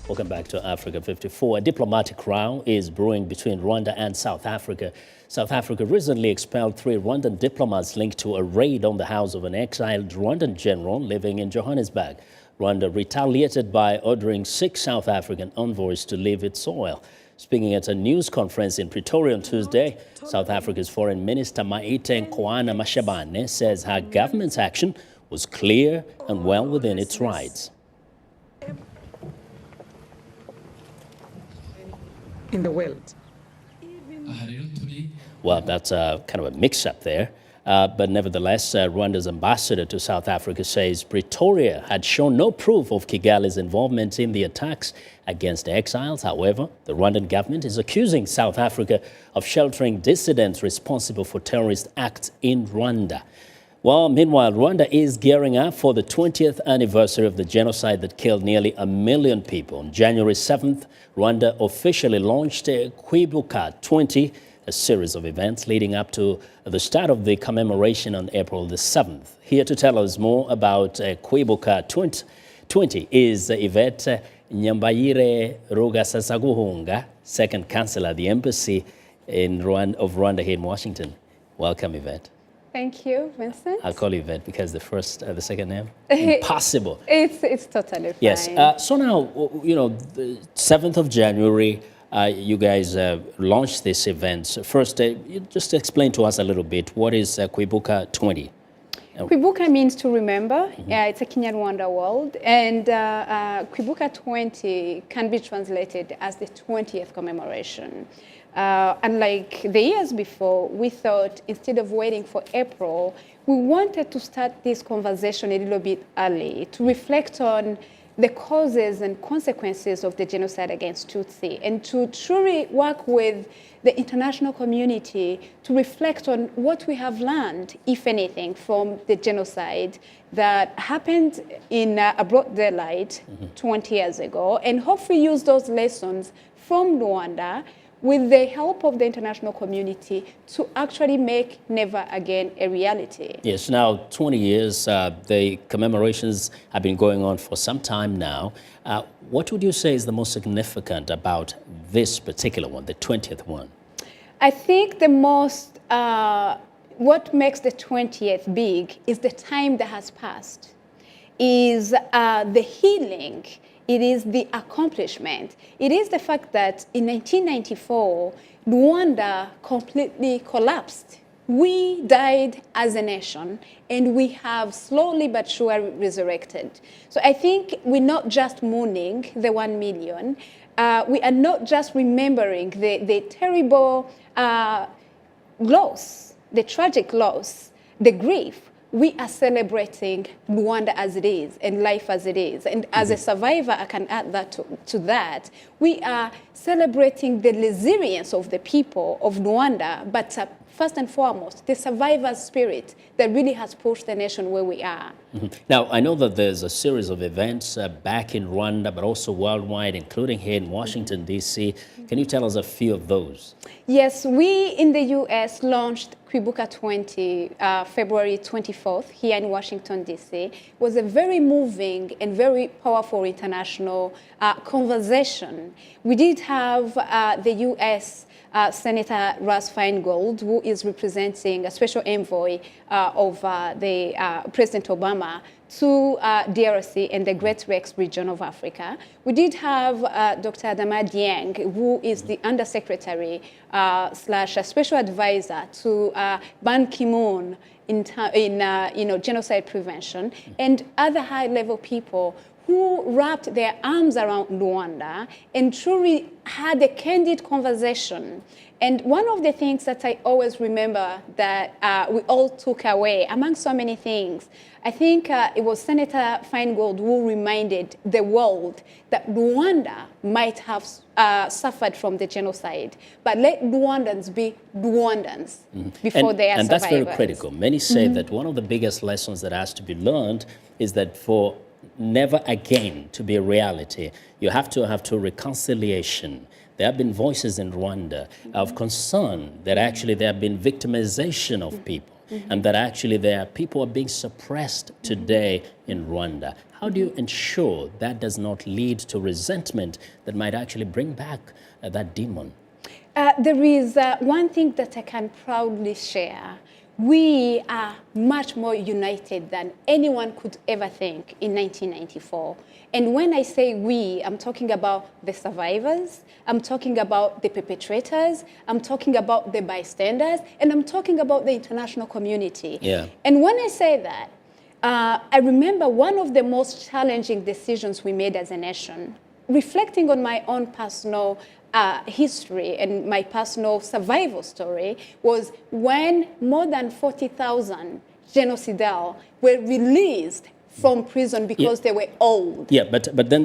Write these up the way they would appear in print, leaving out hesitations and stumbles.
Welcome back to Africa 54. A diplomatic row is brewing between Rwanda and South Africa. South Africa recently expelled 3 Rwandan diplomats linked to a raid on the house of an exiled Rwandan general living in Johannesburg. Rwanda retaliated by ordering 6 South African envoys to leave its soil. Speaking at a news conference in Pretoria on Tuesday, South Africa's Foreign Minister Nkoana-Mashabane says her government's action was clear and well within its rights. In the world. Well, that's kind of a mix-up there. But nevertheless, Rwanda's ambassador to South Africa says Pretoria had shown no proof of Kigali's involvement in the attacks against exiles. However, the Rwandan government is accusing South Africa of sheltering dissidents responsible for terrorist acts in Rwanda. Well, meanwhile, Rwanda is gearing up for the 20th anniversary of the genocide that killed nearly 1 million people. On January 7th, Rwanda officially launched Kwibuka 20, a series of events leading up to the start of the commemoration on April the 7th. Here to tell us more about Kwibuka 20 is Yvette Nyombayire Rugasaguhunga, second counselor at the Embassy of Rwanda here in Washington. Welcome, Yvette. Thank you, Vincent. I'll call you Yvette because the second name, impossible. It's totally fine. Yes. So now, you know, the 7th of January, you guys launched this event. First, you just explain to us a little bit, what is Kwibuka 20? Kwibuka means to remember. It's a Kinyarwanda word. And Kwibuka 20 can be translated as the 20th commemoration. Unlike the years before, we thought instead of waiting for April, we wanted to start this conversation a little bit early to reflect on the causes and consequences of the genocide against Tutsi and to truly work with the international community to reflect on what we have learned, if anything, from the genocide that happened in a broad daylight 20 years ago, and hopefully use those lessons from Rwanda with the help of the international community to actually make never again a reality. Yes, now 20 years, the commemorations have been going on for some time now. What would you say is the most significant about this particular one, the 20th one? I think the most, what makes the 20th big is the time that has passed, is the healing. It is the accomplishment. It is the fact that in 1994, Rwanda completely collapsed. We died as a nation, and we have slowly but surely resurrected. So I think we're not just mourning the 1 million. We are not just remembering the terrible loss, the tragic loss, the grief. We are celebrating Rwanda as it is and life as it is. And as a survivor, I can add that to that. We are celebrating the resilience of the people of Rwanda, but first and foremost, the survivor's spirit that really has pushed the nation where we are. Now, I know that there's a series of events back in Rwanda, but also worldwide, including here in Washington, D.C. Can you tell us a few of those? Yes, we in the U.S. launched Kwibuka 20, February 24th, here in Washington, D.C. It was a very moving and very powerful international conversation. We did have the U.S. Senator Russ Feingold, who is representing a special envoy of the President Obama to DRC and the Great Lakes region of Africa. We did have Dr. Adama Dieng, who is the Undersecretary / a special advisor to Ban Ki-moon in genocide prevention, and other high-level people who wrapped their arms around Rwanda and truly had a candid conversation. And one of the things that I always remember that we all took away, among so many things, I think it was Senator Feingold who reminded the world that Rwanda might have suffered from the genocide, but let Rwandans be Rwandans before they are survivors. And that's very critical. Many say that one of the biggest lessons that has to be learned is that for never again to be a reality, you have to have reconciliation. There have been voices in Rwanda of concern that actually there have been victimization of people. and that actually there are people are being suppressed today in Rwanda. How do you ensure that does not lead to resentment that might actually bring back that demon? There is one thing that I can proudly share. We are much more united than anyone could ever think in 1994. And when I say we, I'm talking about the survivors, I'm talking about the perpetrators, I'm talking about the bystanders, and I'm talking about the international community. Yeah. And when I say that, I remember one of the most challenging decisions we made as a nation, reflecting on my own personal history and my personal survival story, was when more than 40,000 genocidal were released from prison because they were old. Yeah, but then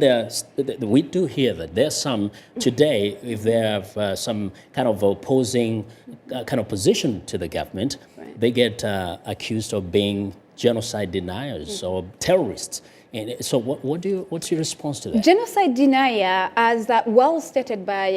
we do hear that there are some today, if they have some kind of opposing kind of position to the government, they get accused of being genocide deniers or terrorists. And so what's your response to that? Genocide denier, as well stated by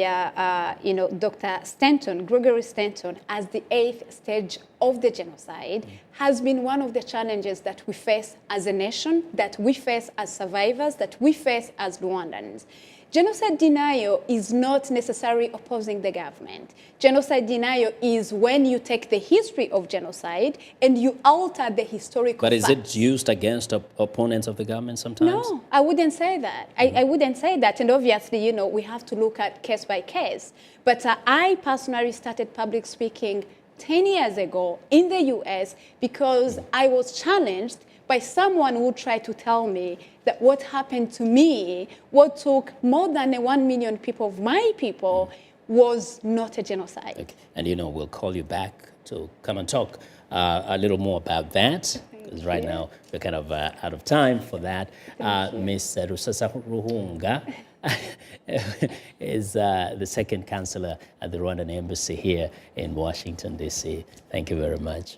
Dr. Stanton, Gregory Stanton, as the 8th stage of the genocide, has been one of the challenges that we face as a nation, that we face as survivors, that we face as Rwandans. Genocide denial is not necessarily opposing the government. Genocide denial is when you take the history of genocide and you alter the historical But is facts. it used against opponents of the government sometimes? No, I wouldn't say that. I wouldn't say that. And obviously, we have to look at case by case. But I personally started public speaking 10 years ago in the US because I was challenged by someone who tried to tell me that what happened to me, what took more than 1 million people of my people, was not a genocide. Okay. And we'll call you back to come and talk a little more about that, because right now we're kind of out of time for that. Ms. Rugasaguhunga is the second counselor at the Rwandan Embassy here in Washington, D.C. Thank you very much.